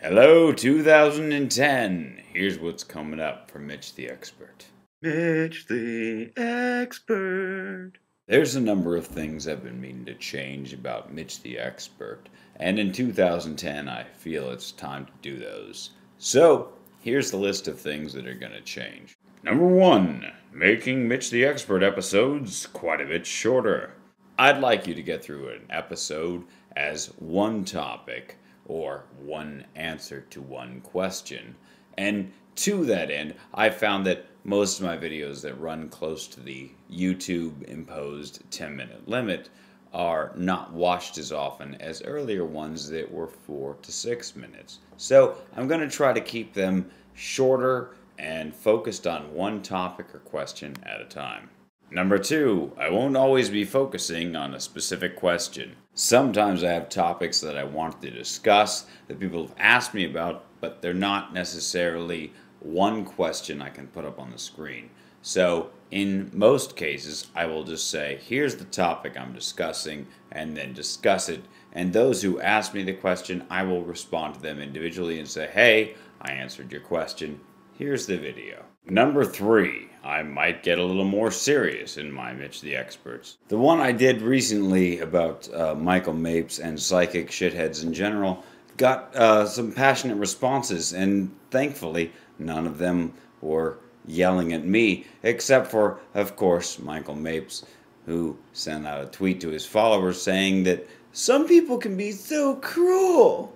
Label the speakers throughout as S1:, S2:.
S1: Hello, 2010. Here's what's coming up for Mitch the Expert.
S2: Mitch the Expert.
S1: There's a number of things I've been meaning to change about Mitch the Expert, and in 2010 I feel it's time to do those. So, here's the list of things that are going to change. Number 1, making Mitch the Expert episodes quite a bit shorter. I'd like you to get through an episode as one topic, or one answer to one question. And to that end, I found that most of my videos that run close to the YouTube imposed 10-minute limit are not watched as often as earlier ones that were 4 to 6 minutes. So I'm going to try to keep them shorter and focused on one topic or question at a time. Number 2, I won't always be focusing on a specific question. Sometimes I have topics that I want to discuss that people have asked me about, but they're not necessarily one question I can put up on the screen. So in most cases, I will just say, here's the topic I'm discussing, and then discuss it. And those who ask me the question, I will respond to them individually and say, hey, I answered your question. Here's the video. Number 3, I might get a little more serious in my Mitch the Experts. The one I did recently about Michael Mapes and psychic shitheads in general got some passionate responses, and thankfully none of them were yelling at me, except for, of course, Michael Mapes, who sent out a tweet to his followers saying that some people can be so cruel.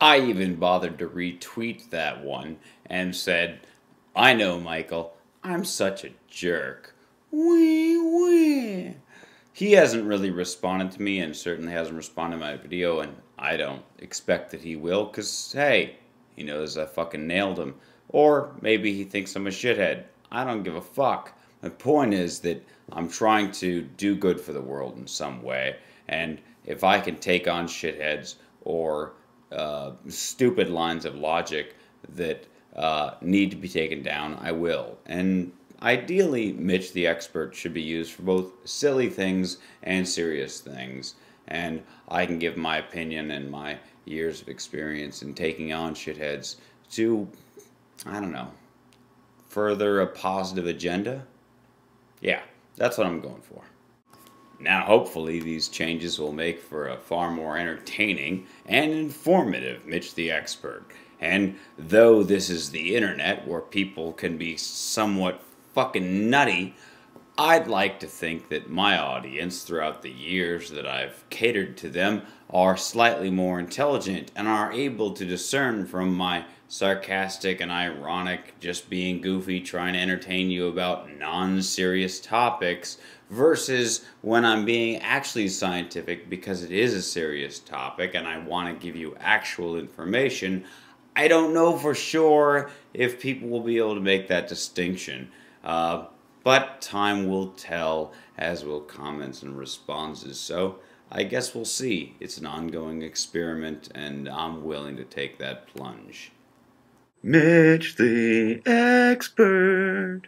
S1: I even bothered to retweet that one and said, I know, Michael, I'm such a jerk. Wee wee. He hasn't really responded to me and certainly hasn't responded to my video, and I don't expect that he will, because, hey, he knows I fucking nailed him. Or maybe he thinks I'm a shithead. I don't give a fuck. My point is that I'm trying to do good for the world in some way, and if I can take on shitheads or stupid lines of logic that need to be taken down, I will. And ideally, Mitch the Expert should be used for both silly things and serious things. And I can give my opinion and my years of experience in taking on shitheads to, I don't know, further a positive agenda. Yeah, that's what I'm going for. Now, hopefully, these changes will make for a far more entertaining and informative Mitch the Expert. And though this is the internet where people can be somewhat fucking nutty, I'd like to think that my audience throughout the years that I've catered to them are slightly more intelligent and are able to discern from my sarcastic and ironic, just being goofy, trying to entertain you about non-serious topics, versus when I'm being actually scientific because it is a serious topic and I want to give you actual information. I don't know for sure if people will be able to make that distinction, but time will tell, as will comments and responses, so I guess we'll see. It's an ongoing experiment, and I'm willing to take that plunge.
S2: Mitch the Expert.